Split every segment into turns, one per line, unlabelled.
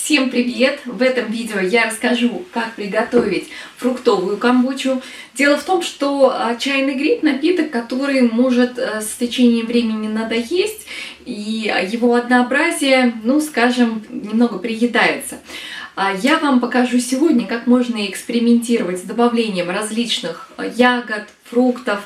Всем привет! В этом видео я расскажу, как приготовить фруктовую камбучу. Дело в том, что чайный гриб – напиток, который может с течением времени надоесть, и его однообразие, скажем, немного приедается. Я вам покажу сегодня, как можно экспериментировать с добавлением различных ягод, фруктов.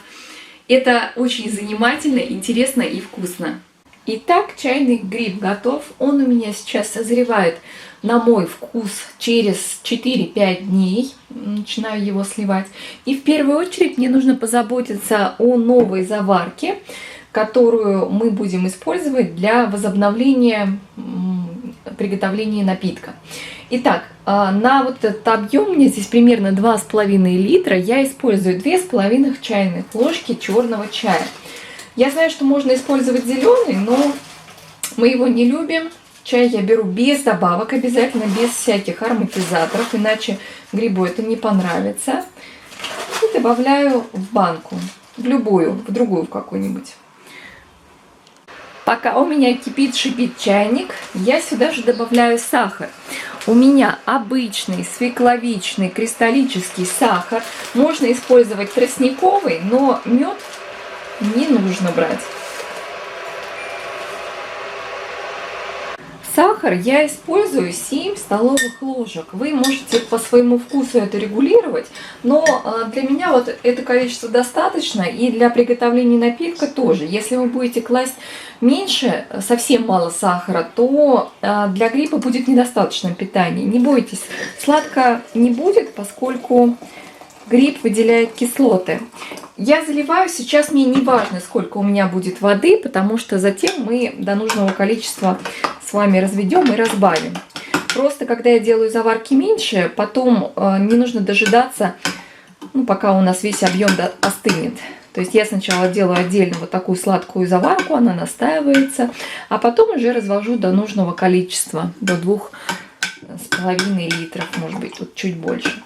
Это очень занимательно, интересно и вкусно. Итак, чайный гриб готов. Он у меня сейчас созревает на мой вкус через 4-5 дней. Начинаю его сливать. И в первую очередь мне нужно позаботиться о новой заварке, которую мы будем использовать для возобновления приготовления напитка. Итак, на вот этот объем, у меня здесь примерно 2,5 литра, я использую 2,5 чайных ложки черного чая. Я знаю, что можно использовать зеленый, но мы его не любим. Чай я беру без добавок, обязательно без всяких ароматизаторов, иначе грибу это не понравится. И добавляю в банку, в любую, в другую, в какую-нибудь. Пока у меня кипит, шипит чайник, я сюда же добавляю сахар. У меня обычный свекловичный кристаллический сахар. Можно использовать тростниковый, но мед не нужно брать. Сахар я использую 7 столовых ложек. Вы можете по своему вкусу это регулировать, но для меня вот это количество достаточно, и для приготовления напитка тоже. Если вы будете класть меньше, совсем мало сахара, то для гриба будет недостаточно питания. Не бойтесь, сладко не будет, поскольку гриб выделяет кислоты. Я заливаю, сейчас мне не важно, сколько у меня будет воды, потому что затем мы до нужного количества с вами разведем и разбавим. Просто когда я делаю заварки меньше, потом не нужно дожидаться, пока у нас весь объем остынет. То есть я сначала делаю отдельно вот такую сладкую заварку, она настаивается, а потом уже развожу до нужного количества, до 2,5 литров, может быть, тут чуть больше.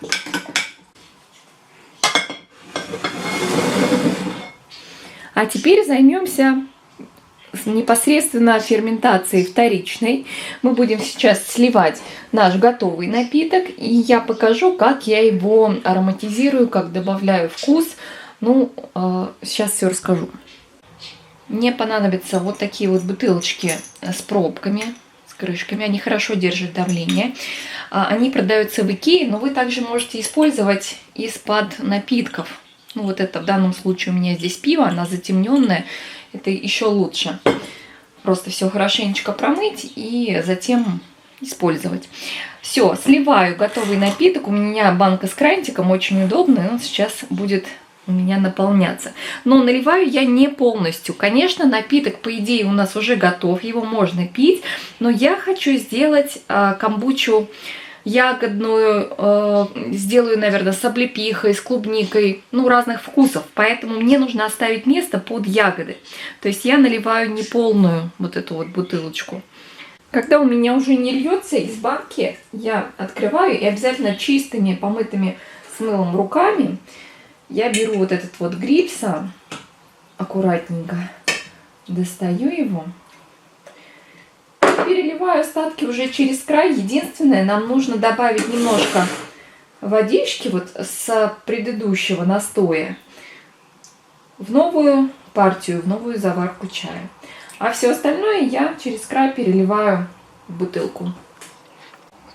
А теперь займемся непосредственно ферментацией вторичной. Мы будем сейчас сливать наш готовый напиток, и я покажу, как я его ароматизирую, как добавляю вкус. Сейчас все расскажу. Мне понадобятся вот такие вот бутылочки с пробками, с крышками. Они хорошо держат давление. Они продаются в Икее, но вы также можете использовать из-под напитков. Вот это в данном случае у меня здесь пиво, она затемненная, это еще лучше. Просто все хорошенечко промыть и затем использовать. Все, сливаю готовый напиток. У меня банка с крантиком, очень удобная, он сейчас будет у меня наполняться. Но наливаю я не полностью. Конечно, напиток, по идее, у нас уже готов, его можно пить, но я хочу сделать камбучу ягодную, сделаю, наверное, с облепихой, с клубникой, разных вкусов. Поэтому мне нужно оставить место под ягоды. То есть я наливаю не полную вот эту вот бутылочку. Когда у меня уже не льется из банки, я открываю и обязательно чистыми, помытыми с мылом руками я беру вот этот вот гриб сам, аккуратненько достаю его. Переливаю остатки уже через край. Единственное, нам нужно добавить немножко водички вот с предыдущего настоя в новую партию, в новую заварку чая. А все остальное я через край переливаю в бутылку.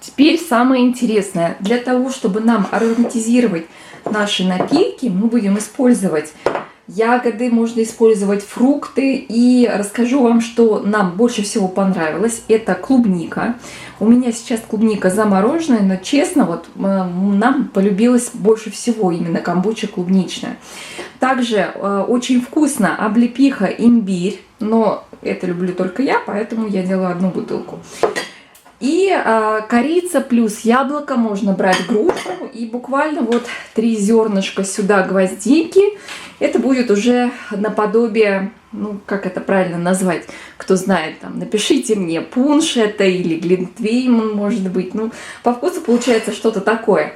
Теперь самое интересное. Для того, чтобы нам ароматизировать наши напитки, мы будем использовать ягоды, можно использовать фрукты. И расскажу вам, что нам больше всего понравилось. Это клубника. У меня сейчас клубника замороженная, но честно, нам полюбилась больше всего именно камбуча клубничная. Также очень вкусно облепиха, имбирь, но это люблю только я, поэтому я делаю одну бутылку. И корица плюс яблоко, можно брать грушу, и буквально 3 зернышка сюда гвоздики. Это будет уже наподобие, как это правильно назвать, кто знает, напишите мне, пунш это или глинтвейн, может быть. По вкусу получается что-то такое.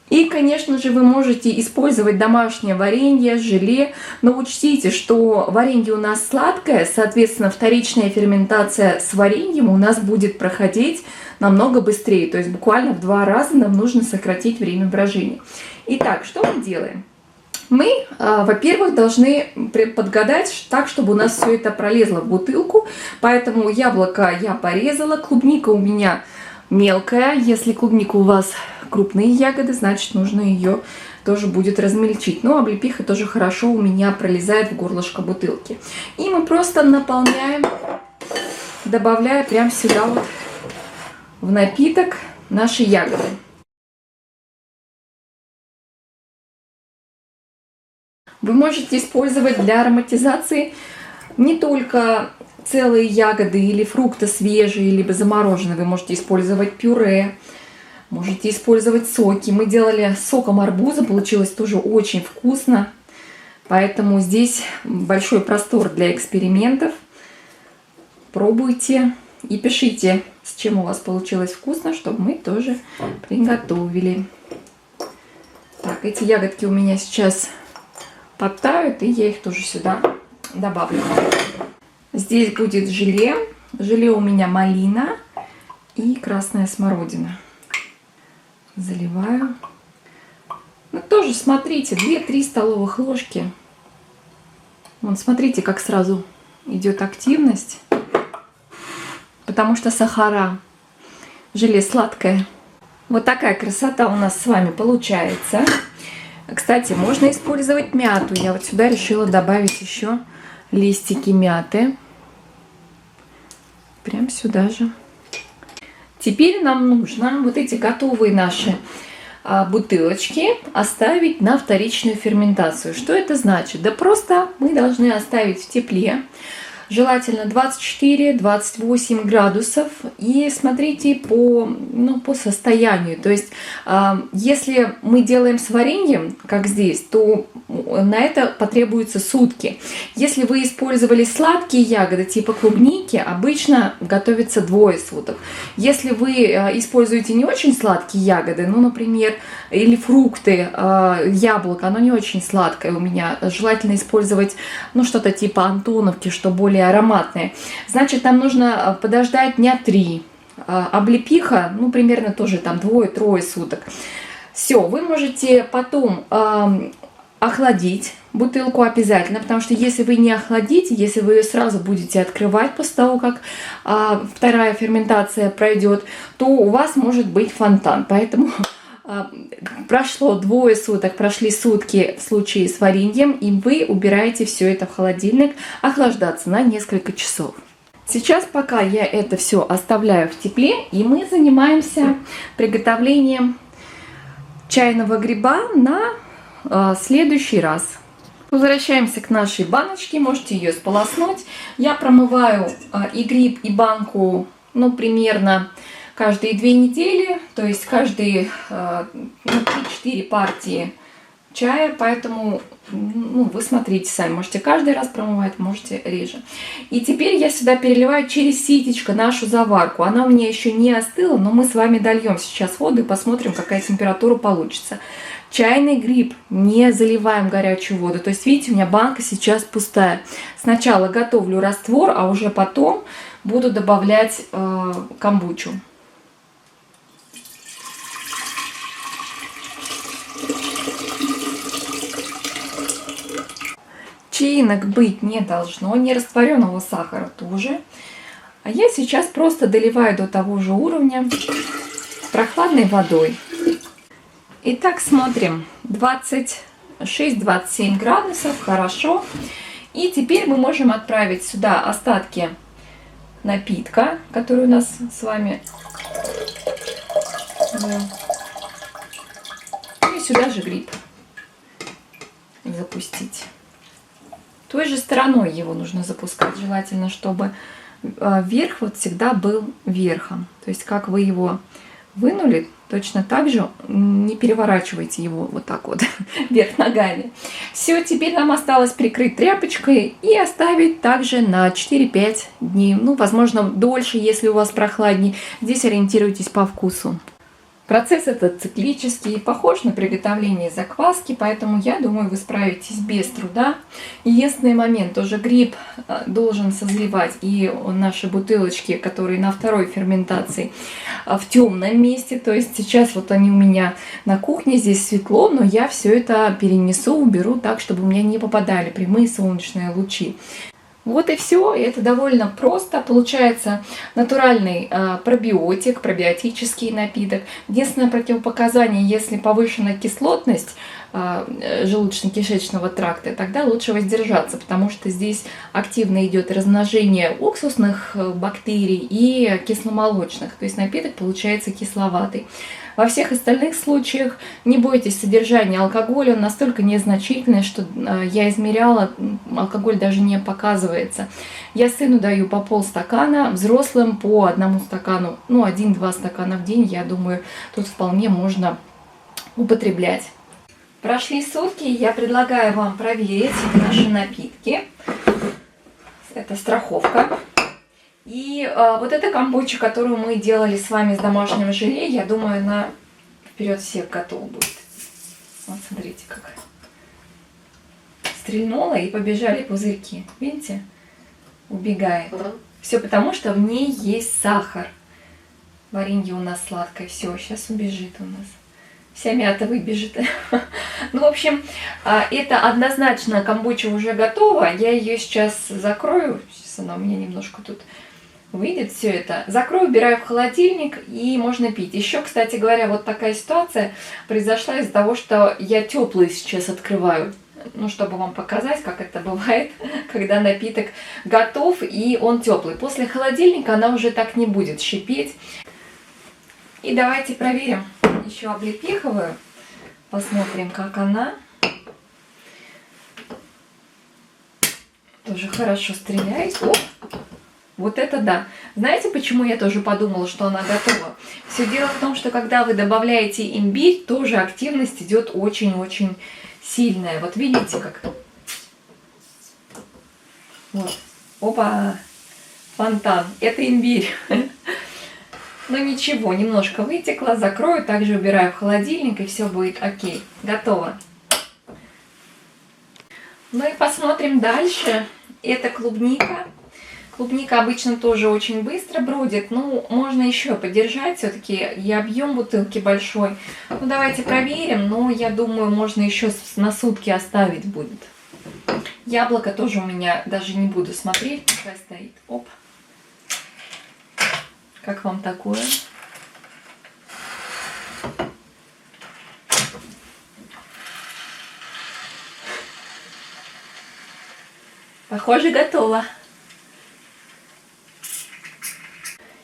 И, конечно же, вы можете использовать домашнее варенье, желе, но учтите, что варенье у нас сладкое, соответственно, вторичная ферментация с вареньем у нас будет проходить намного быстрее, то есть буквально в 2 раза нам нужно сократить время брожения. Итак, что мы делаем? Мы, во-первых, должны подгадать так, чтобы у нас все это пролезло в бутылку, поэтому яблоко я порезала, клубника у меня мелкая, если клубника у вас крупные ягоды, значит нужно ее тоже будет размельчить. Но облепиха тоже хорошо у меня пролезает в горлышко бутылки. И мы просто наполняем, добавляя прямо сюда вот в напиток наши ягоды. Вы можете использовать для ароматизации не только целые ягоды или фрукты свежие, либо замороженные. Вы можете использовать пюре, можете использовать соки. Мы делали с соком арбуза, получилось тоже очень вкусно. Поэтому здесь большой простор для экспериментов. Пробуйте и пишите, с чем у вас получилось вкусно, чтобы мы тоже приготовили. Так, эти ягодки у меня сейчас подтают, и я их тоже сюда добавлю. Здесь будет желе. Желе у меня малина и красная смородина. Заливаю. Ну, тоже смотрите, 2-3 столовых ложки. Вон, смотрите, как сразу идет активность. Потому что сахара. Желе сладкое. Вот такая красота у нас с вами получается. Кстати, можно использовать мяту. Я вот сюда решила добавить еще листики мяты. Прям сюда же. Теперь нам нужно вот эти готовые наши бутылочки оставить на вторичную ферментацию. Что это значит? Да просто мы должны оставить в тепле. Желательно 24-28 градусов. И смотрите по состоянию. То есть, если мы делаем с вареньем, как здесь, то на это потребуется сутки. Если вы использовали сладкие ягоды типа клубники, обычно готовится 2 суток. Если вы используете не очень сладкие ягоды, ну, например, или фрукты, яблоко, оно не очень сладкое у меня, желательно использовать, ну, что-то типа Антоновки, что более ароматное. Значит, нам нужно подождать дня 3. Облепиха, ну, примерно тоже там 2-3 суток. Все, вы можете потом охладить бутылку обязательно, потому что если вы не охладите, если вы ее сразу будете открывать после того, как вторая ферментация пройдет, то у вас может быть фонтан. Поэтому прошло 2 суток, прошли сутки в случае с вареньем, и вы убираете все это в холодильник охлаждаться на несколько часов. Сейчас пока я это все оставляю в тепле, и мы занимаемся приготовлением чайного гриба на следующий раз. Возвращаемся к нашей баночке, можете ее сполоснуть. Я промываю и гриб, и банку, ну, примерно каждые 2 недели, то есть каждые 3-4 партии чая, поэтому вы смотрите сами, можете каждый раз промывать, можете реже. И теперь я сюда переливаю через ситечко нашу заварку. Она у меня еще не остыла, но мы с вами дольем сейчас воду и посмотрим, какая температура получится. Чайный гриб не заливаем в горячую воду, то есть видите, у меня банка сейчас пустая. Сначала готовлю раствор, а уже потом буду добавлять камбучу. Чаинок быть не должно, не растворенного сахара тоже. А я сейчас просто доливаю до того же уровня прохладной водой. Итак, смотрим. 26-27 градусов, хорошо. И теперь мы можем отправить сюда остатки напитка, который у нас с вами. И сюда же гриб запустить. Той же стороной его нужно запускать. Желательно, чтобы верх вот всегда был верхом. То есть, как вы его вынули, точно так же не переворачивайте его вот так вот вверх ногами. Все, теперь нам осталось прикрыть тряпочкой и оставить также на 4-5 дней. Ну, возможно, дольше, если у вас прохладнее. Здесь ориентируйтесь по вкусу. Процесс этот циклический и похож на приготовление закваски, поэтому я думаю, вы справитесь без труда. Единственный момент, тоже гриб должен созревать, и наши бутылочки, которые на второй ферментации, в темном месте. То есть сейчас вот они у меня на кухне, здесь светло, но я все это перенесу, уберу так, чтобы у меня не попадали прямые солнечные лучи. Вот и все, это довольно просто. Получается натуральный пробиотик, пробиотический напиток. Единственное противопоказание, если повышена кислотность желудочно-кишечного тракта, тогда лучше воздержаться, потому что здесь активно идет размножение уксусных бактерий и кисломолочных. То есть напиток получается кисловатый. Во всех остальных случаях не бойтесь содержания алкоголя, он настолько незначительный, что я измеряла, алкоголь даже не показывается. Я сыну даю по полстакана, взрослым по одному стакану, 1-2 стакана в день, я думаю, тут вполне можно употреблять. Прошли сутки, я предлагаю вам проверить наши напитки. Это страховка. И вот эта камбуча, которую мы делали с вами с домашним желе, я думаю, она вперед всех готова будет. Вот смотрите, как стрельнула и побежали пузырьки. Видите? Убегает. Все потому, что в ней есть сахар. Варенье у нас сладкое. Все, сейчас убежит у нас. Вся мята выбежит. Ну, в общем, это однозначно камбуча уже готова. Я ее сейчас закрою. Сейчас она у меня немножко тут выйдет все это. Закрою, убираю в холодильник и можно пить. Еще, кстати говоря, вот такая ситуация произошла из-за того, что я теплый сейчас открываю. Ну, чтобы вам показать, как это бывает, когда напиток готов и он теплый. После холодильника она уже так не будет шипеть. И давайте проверим. Еще облепиховую. Посмотрим, как она. Тоже хорошо стреляет. О, вот это да. Знаете, почему я тоже подумала, что она готова? Все дело в том, что когда вы добавляете имбирь, тоже активность идет очень-очень сильная. Вот видите, как? Вот. Опа! Фонтан. Это имбирь. Но ничего, немножко вытекло, закрою, также убираю в холодильник, и все будет окей. Готово. Ну и посмотрим дальше. Это клубника. Клубника обычно тоже очень быстро бродит. Ну, можно еще подержать, все-таки и объем бутылки большой. Ну, давайте проверим, но я думаю, можно еще на сутки оставить будет. Яблоко тоже у меня, даже не буду смотреть, пускай стоит. Оп. Как вам такое? Похоже, готово.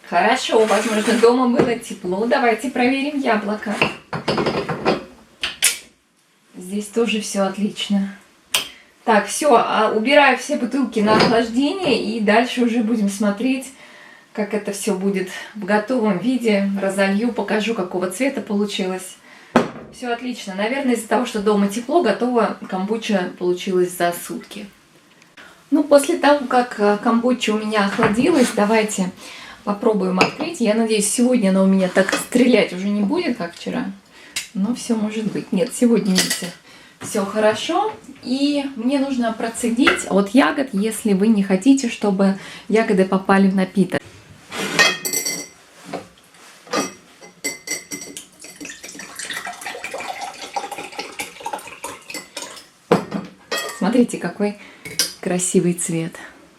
Хорошо, возможно, дома было тепло. Давайте проверим яблоко. Здесь тоже все отлично. Так, все, убираю все бутылки на охлаждение и дальше уже будем смотреть, как это все будет в готовом виде. Разолью, покажу, какого цвета получилось. Все отлично. Наверное, из-за того, что дома тепло, готова камбуча получилась за сутки. Ну, после того, как камбуча у меня охладилась, давайте попробуем открыть. Я надеюсь, сегодня она у меня так стрелять уже не будет, как вчера. Но все может быть. Нет, сегодня, видите, все хорошо. И мне нужно процедить от ягод, если вы не хотите, чтобы ягоды попали в напиток. Смотрите, какой красивый цвет,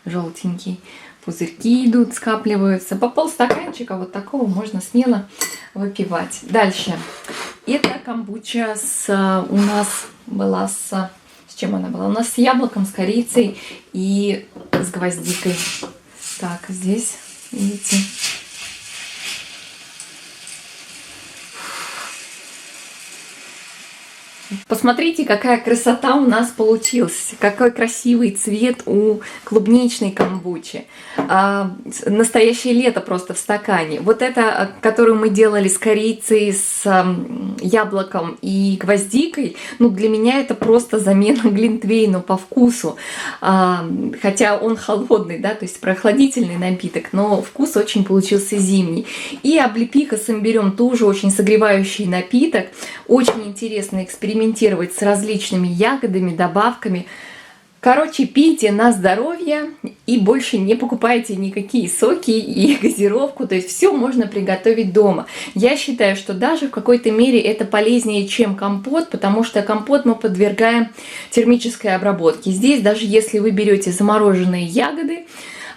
желтенький. Пузырьки идут, скапливаются. По полстаканчика вот такого можно смело выпивать. Дальше. Это камбуча у нас была с чем она была? У нас с яблоком, с корицей и с гвоздикой. Так, здесь, видите. Посмотрите, какая красота у нас получилась. Какой красивый цвет у клубничной камбучи. Настоящее лето просто в стакане. Вот это, которую мы делали с корицей, с яблоком и гвоздикой, ну, для меня это просто замена глинтвейну по вкусу. Хотя он холодный, да, то есть прохладительный напиток, но вкус очень получился зимний. И облепиха с имбирем тоже очень согревающий напиток. Очень интересно экспериментировать с различными ягодами, добавками. Короче, пейте на здоровье и больше не покупайте никакие соки и газировку, то есть все можно приготовить дома. Я считаю, что даже в какой-то мере это полезнее, чем компот, потому что компот мы подвергаем термической обработке. Здесь даже если вы берете замороженные ягоды,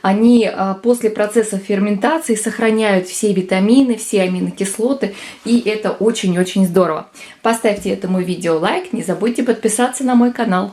они после процесса ферментации сохраняют все витамины, все аминокислоты, и это очень-очень здорово. Поставьте этому видео лайк, не забудьте подписаться на мой канал.